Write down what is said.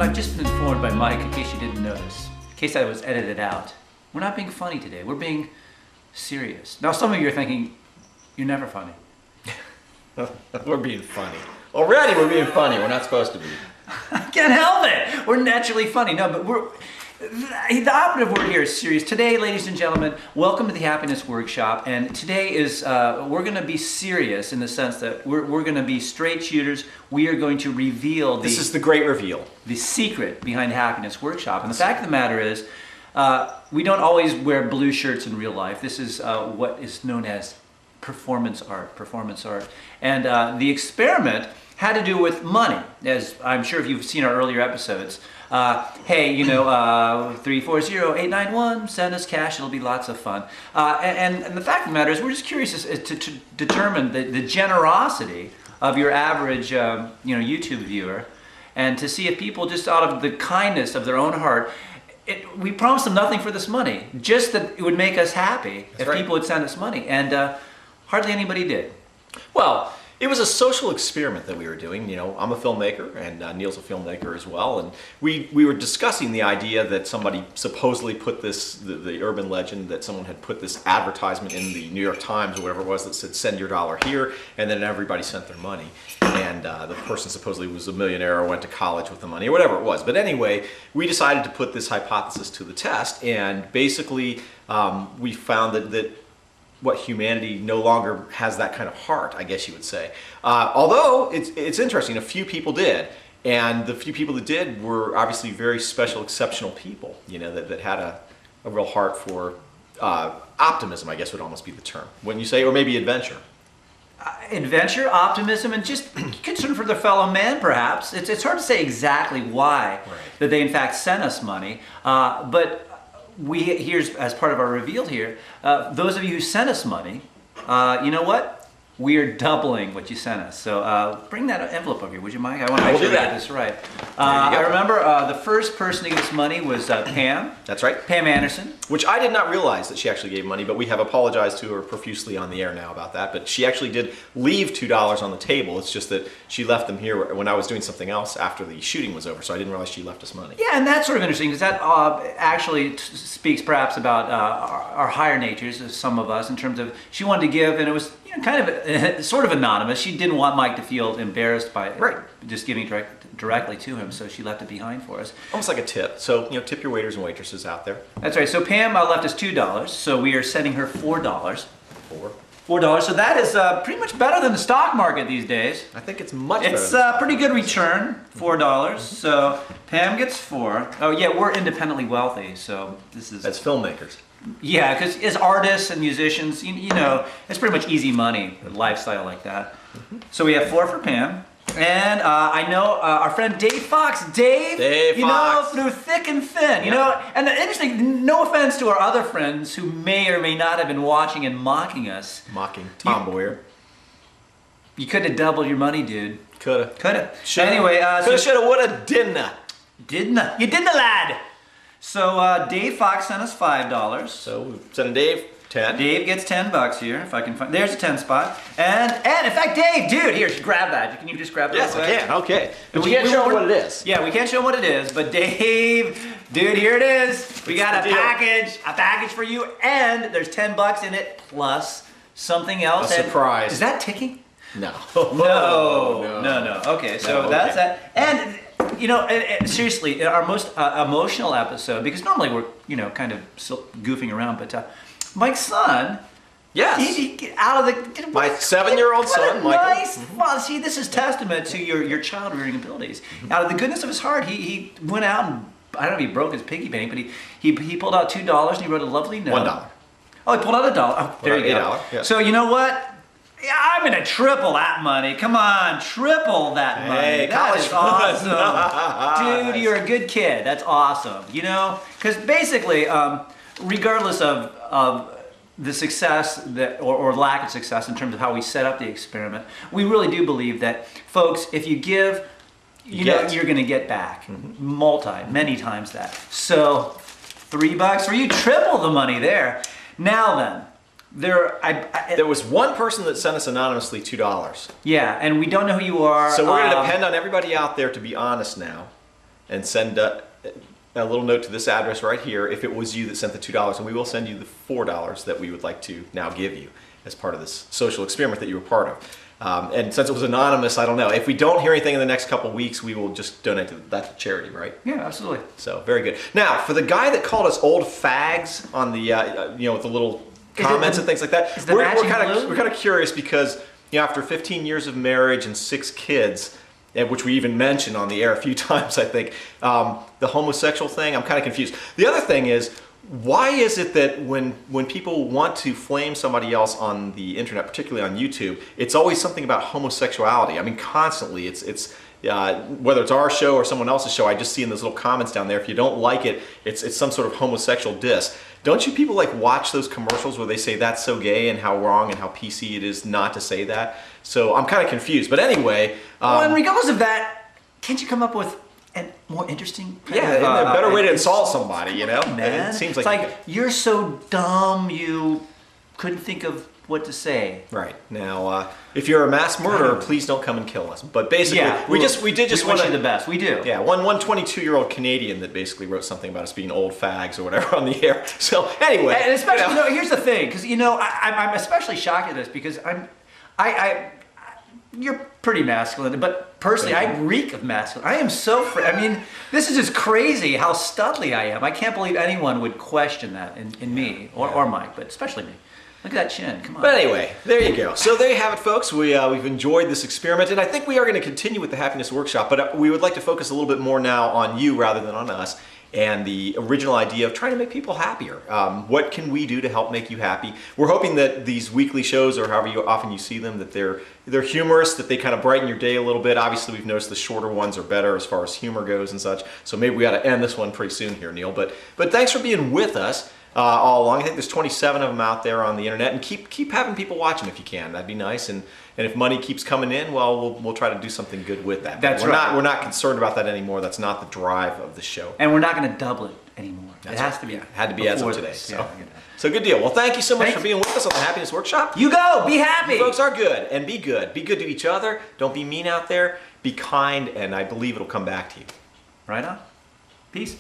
I've just been informed by Mike, in case you didn't notice, in case I was edited out, we're not being funny today. We're being serious. Now, some of you are thinking, you're never funny. We're being funny. Already we're being funny. We're not supposed to be. I can't help it. We're naturally funny. No, but the operative word here is serious. Today, ladies and gentlemen, welcome to the Happiness Workshop. And today is, we're going to be serious in the sense that we're going to be straight shooters. We are going to reveal This is the great reveal. The secret behind Happiness Workshop. And the fact of the matter is, we don't always wear blue shirts in real life. This is what is known as performance art. And the experiment had to do with money, as I'm sure if you've seen our earlier episodes. Hey, 340-891, send us cash, it'll be lots of fun. And the fact of the matter is, we're just curious to determine the generosity of your average YouTube viewer, and to see if people, just out of the kindness of their own heart, we promised them nothing for this money, just that it would make us happy. That's if right. People would send us money, and hardly anybody did. Well, it was a social experiment that we were doing. You know, I'm a filmmaker, and Neal's a filmmaker as well, and we were discussing the idea that somebody supposedly put this, the urban legend that someone had put this advertisement in the New York Times or whatever it was that said send your dollar here, and then everybody sent their money. And the person supposedly was a millionaire or went to college with the money or whatever it was. But anyway, we decided to put this hypothesis to the test, and basically we found that what humanity no longer has that kind of heart, I guess you would say. Although it's interesting, a few people did, and the few people that did were obviously very special, exceptional people, you know, that had a real heart for optimism, I guess would almost be the term, wouldn't you say, or maybe adventure. Adventure, optimism, and just concern for their fellow man, perhaps. It's hard to say exactly why that they in fact sent us money, but here's, as part of our reveal here, those of you who sent us money, you know what? We are doubling what you sent us. So bring that envelope over here, would you, Mike? I want to make sure we get this right. I remember the first person to give us money was Pam. That's right. Pam Anderson. Which I did not realize that she actually gave money, but we have apologized to her profusely on the air now about that. But she actually did leave $2 on the table. It's just that she left them here when I was doing something else after the shooting was over, so I didn't realize she left us money. Yeah, and that's sort of interesting, because that actually speaks perhaps about our higher natures, as some of us, in terms of she wanted to give, and it was kind of sort of anonymous. She didn't want Mike to feel embarrassed by just giving directly to him, so she left it behind for us. Almost like a tip. So, tip your waiters and waitresses out there. That's right. So Pam left us $2, so we are sending her $4. $4. So that is pretty much better than the stock market these days. I think it's much better. It's a pretty good return, $4. So Pam gets $4. Oh yeah, we're independently wealthy, so this is... As filmmakers. Yeah, because as artists and musicians, you know, it's pretty much easy money, a lifestyle like that. So we have $4 for Pam. And I know our friend Dave Fox. Dave Fox. Through thick and thin, you know. And interesting, no offense to our other friends who may or may not have been watching and mocking us. Mocking Tom Boyer. You could have doubled your money, dude. Coulda. Anyway, coulda, shoulda, woulda, didn't. Didn't. You didn't, lad. So Dave Fox sent us $5. So sending Dave 10. Dave gets $10 here, if I can find. There's a 10 spot. And in fact, Dave, dude, here, grab that. Can you just grab that? Yes, I can. Okay. But we can't show them what it is. Yeah, we can't show them what it is. But Dave, dude, here it is. We got a package for you, and there's $10 in it plus something else. A surprise. Is that ticking? No. No. Okay, so that's that. And seriously, our most emotional episode, because normally we're kind of goofing around, but Mike's son, yes, he out of the my 7-year-old son, Michael. Nice. Well, see, this is testament to your child rearing abilities. Out of the goodness of his heart, he went out and I don't know if he broke his piggy bank, but he pulled out $2 and he wrote a lovely note. $1. Oh, he pulled out $1. Oh, there you go. Yes. So you know what? Yeah, I'm gonna triple that money. Come on, triple that money. Hey, that is awesome. Dude, you're a good kid. That's awesome. Because basically, regardless of the success or lack of success in terms of how we set up the experiment, we really do believe that, folks, if you give, you're gonna get back many times that. So $3 for you, triple the money there. Now then. There was one person that sent us anonymously $2. Yeah, and we don't know who you are. So we're going to depend on everybody out there to be honest now. and send a little note to this address right here if it was you that sent the $2, and we will send you the $4 that we would like to now give you as part of this social experiment that you were part of. And since it was anonymous, I don't know. If we don't hear anything in the next couple weeks, we will just donate that to charity, right? Yeah, absolutely. So, very good. Now, for the guy that called us old fags on the, with the little comments and things like that, we're kind of curious because, after 15 years of marriage and 6 kids, which we even mentioned on the air a few times, I think, the homosexual thing, I'm kind of confused. The other thing is, why is it that when people want to flame somebody else on the internet, particularly on YouTube, it's always something about homosexuality? I mean, constantly, it's whether it's our show or someone else's show, I just see in those little comments down there, if you don't like it, it's some sort of homosexual diss. Don't you people watch those commercials where they say that's so gay and how wrong and how PC it is not to say that? So I'm kind of confused. But anyway... well, and regardless of that, can't you come up with a more interesting... a better way to insult somebody, Man. It seems it's like, you're so dumb you couldn't think of what to say. Right. Now, if you're a mass murderer, please don't come and kill us. But basically, we did just want want you the best. We do. Yeah, one 22-year-old Canadian that basically wrote something about us being old fags or whatever on the air. So anyway, and especially here's the thing, because I'm especially shocked at this because you're pretty masculine, but personally, I reek of masculine. I am so this is just crazy how studly I am. I can't believe anyone would question that in me or Mike, but especially me. Look at that chin, come on. But anyway, there you go. So there you have it, folks. We've enjoyed this experiment, and I think we are going to continue with the Happiness Workshop, but we would like to focus a little bit more now on you rather than on us, and the original idea of trying to make people happier. What can we do to help make you happy? We're hoping that these weekly shows, or however often you see them, that they're humorous, that they kind of brighten your day a little bit. Obviously, we've noticed the shorter ones are better as far as humor goes and such, so maybe we ought to end this one pretty soon here, Neal. But thanks for being with us. All along. I think there's 27 of them out there on the internet, and keep having people watch them if you can. That'd be nice. And if money keeps coming in, well, we'll try to do something good with that. That's right. We're not concerned about that anymore. That's not the drive of the show. And we're not going to double it anymore. It has to be. Yeah, had to be as of today. So good deal. Well, thank you so much for being with us on the Happiness Workshop. You go. Be happy. You folks are good, and be good. Be good to each other. Don't be mean out there. Be kind, and I believe it'll come back to you. Right on. Peace.